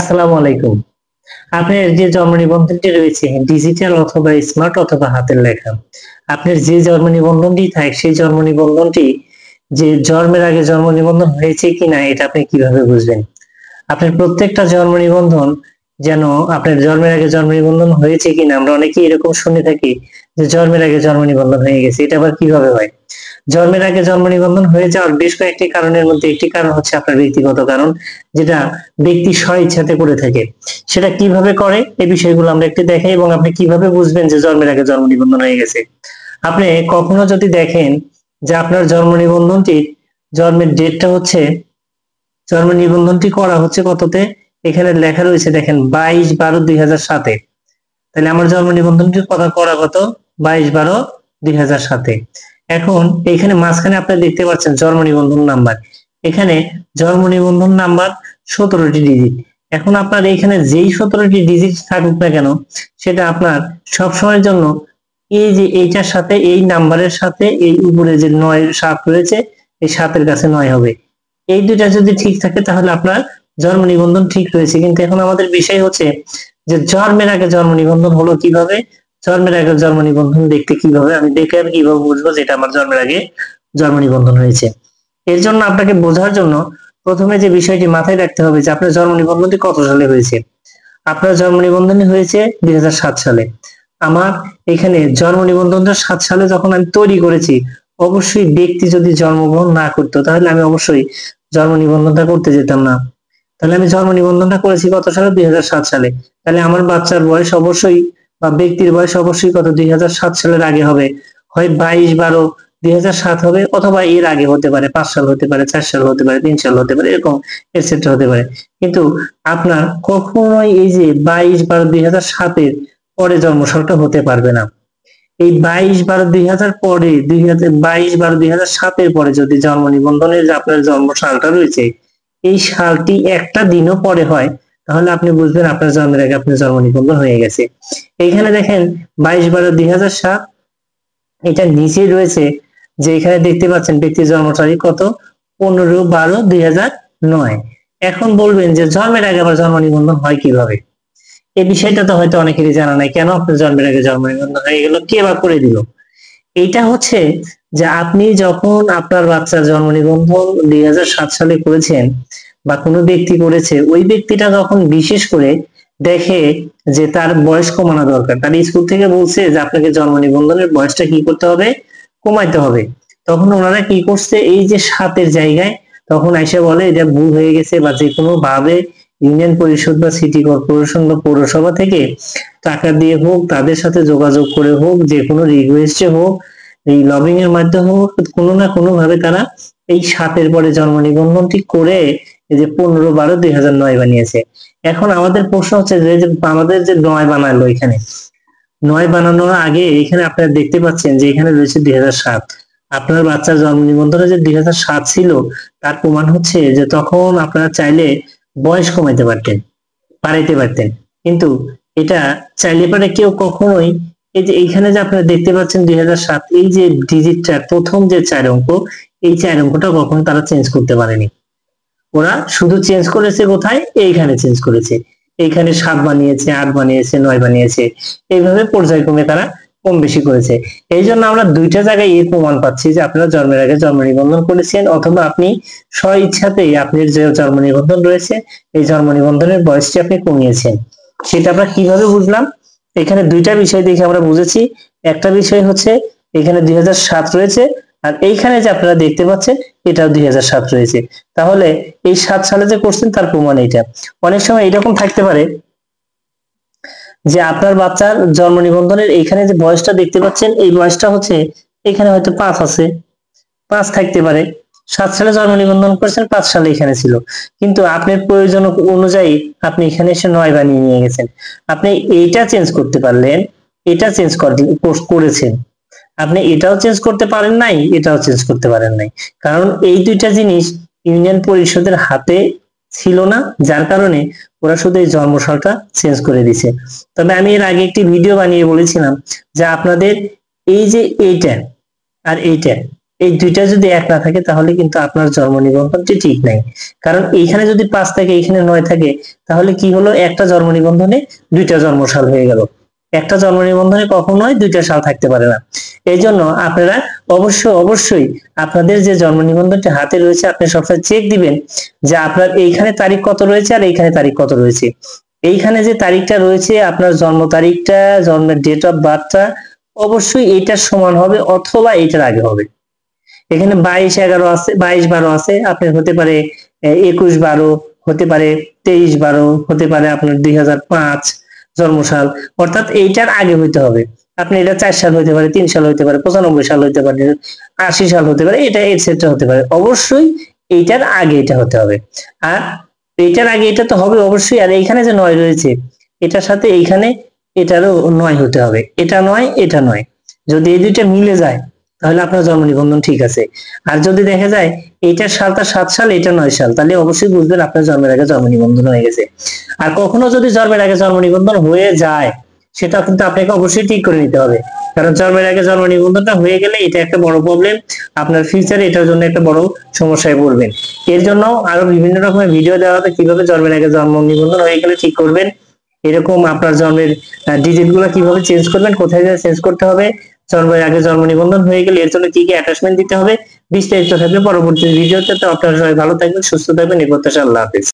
আসসালামু আলাইকুম। আপনার যে জন্ম নিবন্ধনটি রয়েছে ডিজিটাল অথবা স্মার্ট অথবা হাতের লেখা, আপনার যে জন্ম নিবন্ধনটি থাকে সেই জন্ম নিবন্ধনটি যে জন্মের আগে জন্ম নিবন্ধন হয়েছে কিনা এটা আপনি কিভাবে বুঝবেন? আপনার প্রত্যেকটা জন্ম নিবন্ধন যেন আপনার জন্মের আগে জন্ম নিবন্ধন হয়েছে কিনা, আমরা অনেকেই এরকম শুনে থাকি যে জন্মের আগে জন্ম নিবন্ধন হয়ে গেছে। এটা আবার কিভাবে হয়? জন্মের আগে জন্ম নিবন্ধন হয়ে যাওয়ার বেশ কয়েকটি কারণের মধ্যে একটি কারণ হচ্ছে আপনার ব্যক্তিগত কারণ, যেটা ব্যক্তি স্ব ইচ্ছাতে করে থাকে। সেটা কিভাবে করে এই বিষয়গুলো আমরা একটু দেখাই এবং আপনি কিভাবে বুঝবেন যে জন্মের আগে জন্ম নিবন্ধন হয়ে গেছে। আপনি কখনো যদি দেখেন যে আপনার জন্ম নিবন্ধনটির জন্মের ডেটটা হচ্ছে, জন্ম নিবন্ধনটি করা হচ্ছে কততে, এখানে লেখা রয়েছে দেখেন 22/12/2007। তাহলে আমার জন্ম নিবন্ধনটি কথা করা কত, 22/12/2007। এখন এখানে মাঝখানে আপনি দেখতে পাচ্ছেন জন্ম নিবন্ধন নাম্বার, এখানে জন্ম নিবন্ধন নাম্বার 17টি ডিজিট। এখন আপনার এখানে যেই 17টি ডিজিট থাকুক না কেন, সেটা আপনার সব সময়ের জন্য এই যে এইটার সাথে এই নাম্বারের সাথে এই উপরে যে 9-7 রয়েছে, এই 7-এর কাছে 9 হবে। এই দুইটা যদি ঠিক থাকে তাহলে আপনার জন্ম নিবন্ধন ঠিক রয়েছে। কিন্তু এখন আমাদের বিষয় হচ্ছে যে জন্মের আগে জন্ম নিবন্ধন হলো কিভাবে, জন্মের আগে জন্ম নিবন্ধন দেখতে কিভাবে, আমি দেখে আমি কিভাবে বুঝবো যেটা আমার জন্মের আগে জন্ম নিবন্ধন হয়েছে। এর জন্য আপনাকে বোঝার জন্য প্রথমে যে বিষয়টি মাথায় রাখতে হবে যে আপনার জন্ম নিবন্ধনটি কত সালে হয়েছে। আপনার জন্ম নিবন্ধনই হয়েছে 2007 সালে। আমার এখানে জন্ম নিবন্ধনটা 7 সালে যখন আমি তৈরি করেছি, অবশ্যই ব্যক্তি যদি জন্মগ্রহণ না করতো তাহলে আমি অবশ্যই জন্ম নিবন্ধনটা করতে যেতাম না। তাহলে আমি জন্ম নিবন্ধনটা করেছি কত সালে, 2007 সালে। তাহলে আমার বাচ্চার বয়স অবশ্যই বা ব্যক্তির বয়স অবশ্যই কত, 2007 সালের আগে হবে। হয় 22/12/2007 হবে, অথবা এর আগে হতে পারে, 5 সাল হতে পারে, 4 সাল হতে পারে, 3 সাল হতে পারে, এরকম এটসেট্রা হতে পারে। কিন্তু আপনার কখনোই এই যে 22/12/2007 পরে জন্মসালটা হতে পারবে না। এই 22/12/2000 পরে 22/12/2007 পরে যদি জন্ম নিবন্ধনের যে আপনার জন্ম সালটা রয়েছে, এই সালটি একটা দিনও পরে হয়, তাহলে আপনি বুঝবেন আপনার জন্মের আগে আপনার জন্ম নিবন্ধন হয়ে গেছে। এইখানে দেখেন 22/12/2007, এটা নিচে রয়েছে যে এখানে দেখতে পাচ্ছেন ব্যক্তির জন্ম তারিখ কত, 15/12/2009। এখন বলবেন যে জন্মের আগে আবার জন্ম নিবন্ধন হয় কিভাবে? এই বিষয়টা তো হয়তো অনেকেরই জানা নাই, কেন আপনার জন্মের আগে জন্ম নিবন্ধন হয়ে গেল, কে বা করে দিল? এইটা হচ্ছে যে আপনি যখন আপনার বাচ্চার জন্ম নিবন্ধন 2007 সালে করেছেন বা কোনো ব্যক্তি করেছে, ওই ব্যক্তিটা যখন বিশেষ করে দেখে যে তার বয়স কমানো দরকার, তার স্কুল থেকে বলছে যে আপনাকে জন্ম নিবন্ধনের বয়সটা কি করতে হবে, কমাইতে হবে, তখন ওনারা কি করছে, এই যে 7-এর জায়গায় তখন এসে বলে এটা ভুল হয়ে গেছে, বা যে কোনো ভাবে ইউনিয়ন পরিষদ বা সিটি কর্পোরেশন বা পৌরসভা থেকে টাকা দিয়ে হোক, তাদের সাথে যোগাযোগ করে হোক, যে কোনো রিকোয়েস্টে হোক, এই লবিং এর মাধ্যমে হোক, কোনো না কোনো ভাবে তারা এই 7-এর পরে জন্ম নিবন্ধনটি করে এই যে 15/12/2009 বানিয়েছে। এখন আমাদের প্রশ্ন হচ্ছে যে যে আমাদের যে 9 বানালো, এখানে 9 বানানোর আগে এখানে আপনারা দেখতে পাচ্ছেন যে এখানে রয়েছে 2007। আপনার বাচ্চার জন্ম নিবন্ধনে যে 2007 ছিল, তার প্রমাণ হচ্ছে যে তখন আপনারা চাইলে বয়স কমাইতে পারতেন, বাড়াইতে পারতেন। কিন্তু এটা চাইলে পারে কেউ কখনোই, এই যে এইখানে যে আপনারা দেখতে পাচ্ছেন 2007, এই যে ডিজিটটা প্রথম যে 4 অঙ্ক, এই 4 অঙ্কটা কখনো তারা চেঞ্জ করতে পারেনি। ওরা শুধু চেঞ্জ করেছে কোথায়, এইখানে চেঞ্জ করেছে, এইখানে 7 বানিয়েছে, 8 বানিয়েছে, 9 বানিয়েছে, এইভাবে পর্যায়ক্রমে তারা কম বেশি করেছে। এই জন্য আমরা দুইটা জায়গায় এই প্রমাণ পাচ্ছি যে আপনারা জন্মের আগে জন্ম নিবন্ধন করেছেন, অথবা আপনি স্ব ইচ্ছাতেই আপনার যে জন্ম নিবন্ধন রয়েছে এই জন্ম নিবন্ধনের বয়সটি আপনি কমিয়েছেন। সেটা আমরা কিভাবে বুঝলাম? এখানে দুইটা বিষয় দেখে আমরা বুঝেছি। একটা বিষয় হচ্ছে এখানে 2007 রয়েছে, আর এইখানে যে আপনারা দেখতে পাচ্ছেন এটাও 2007 রয়েছে। তাহলে এই 7 সালে যে করছেন তার প্রমাণ এইটা। অনেক সময় এরকম থাকতে পারে যে আপনার বাচ্চার জন্ম নিবন্ধনের এইখানে যে বয়সটা দেখতে পাচ্ছেন, এই বয়সটা হচ্ছে এখানে হয়তো 5 আছে, 5 থাকতে পারে। 7 সালে জন্ম নিবন্ধন করেছেন, 5 সালে এখানে ছিল, কিন্তু আপনার প্রয়োজন অনুযায়ী আপনি এখানে এসে 9 বানিয়ে নিয়ে গেছেন। আপনি এইটা চেঞ্জ করতে পারলেন, এটা চেঞ্জ করেছেন, আপনি এটাও চেঞ্জ করতে পারেন নাই, এটাও চেঞ্জ করতে পারেন নাই, কারণ এই দুইটা জিনিস ইউনিয়ন পরিষদের হাতে ছিল না, যার কারণে ওরা শুধু এই জন্মসালটা চেঞ্জ করে দিছে। তবে আমি এর আগে একটি ভিডিও বানিয়ে বলেছিলাম যে আপনাদের এই যে এইটা আর এইটা, এই দুইটা যদি এক না থাকে তাহলে কিন্তু আপনার জন্ম নিবন্ধনটি ঠিক নাই। কারণ এইখানে যদি 5 থাকে এইখানে 9 থাকে, তাহলে কি হলো, একটা জন্ম নিবন্ধনে দুইটা জন্মসাল হয়ে গেল। একটা জন্ম নিবন্ধনে কখনোই দুইটা সাল থাকতে পারে না। এই জন্য আপনারা অবশ্যই আপনাদের যে জন্ম নিবন্ধনটি হাতে রয়েছে আপনি সবসময় চেক দিবেন যে আপনার এইখানে তারিখ কত রয়েছে আর এইখানে তারিখ কত রয়েছে। এইখানে যে তারিখটা রয়েছে আপনার জন্ম তারিখটা, জন্মের ডেট অফ বার্থটা অবশ্যই এইটার সমান হবে অথবা এইটার আগে হবে। এখানে 22/11 আছে, 22/12 আছে, আপনার হতে পারে 21/12, হতে পারে 23/12, হতে পারে আপনার 2005 জন্মসাল, অর্থাৎ এইটার আগে হইতে হবে। আপনি এটা 4 সাল হইতে পারে, 3 সাল হইতে পারে, 95 সাল হইতে পারে, 80 সাল হতে পারে, এটা এটসেট্রা হতে পারে। অবশ্যই এইটার আগে এটা হতে হবে। আর এইটার আগে এটা তো হবে অবশ্যই। আর এইখানে যে 9 রয়েছে এটার সাথে এইখানে এটারও 9 হতে হবে। এটা 9, এটা 9, যদি এই দুইটা মিলে যায় তাহলে আপনার জন্ম নিবন্ধন ঠিক আছে। আর যদি দেখা যায় এইটার সালটা 7 সাল, এটা 9 সাল, তাহলে অবশ্যই বুঝবেন আপনার জন্মের আগে জন্ম নিবন্ধন হয়ে গেছে। আর কখনো যদি জন্মের আগে জন্ম নিবন্ধন হয়ে যায় সেটা কিন্তু আপনাকে অবশ্যই ঠিক করে নিতে হবে। কারণ জন্মের আগে জন্ম নিবন্ধনটা হয়ে গেলে এটা একটা বড় প্রবলেম, আপনার ফিউচারে এটার জন্য একটা বড় সমস্যায় পড়বেন। এর জন্য আরো বিভিন্ন রকমের ভিডিও দেওয়া হবে কিভাবে জন্মের আগে জন্ম নিবন্ধন হয়ে গেলে ঠিক করবেন, এরকম আপনার জন্মের ডিজিট গুলো কিভাবে চেঞ্জ করবেন, কোথায় চেঞ্জ করতে হবে, জন্মের আগে জন্ম নিবন্ধন হয়ে গেলে এর জন্য কি কি অ্যাটাচমেন্ট দিতে হবে, বিস্তারিত থাকবে পরবর্তী ভিডিওতে। তো আপনারা সবাই ভালো থাকবেন, সুস্থ থাকবেন, এই প্রত্যাশা। আল্লাহ হাফেজ।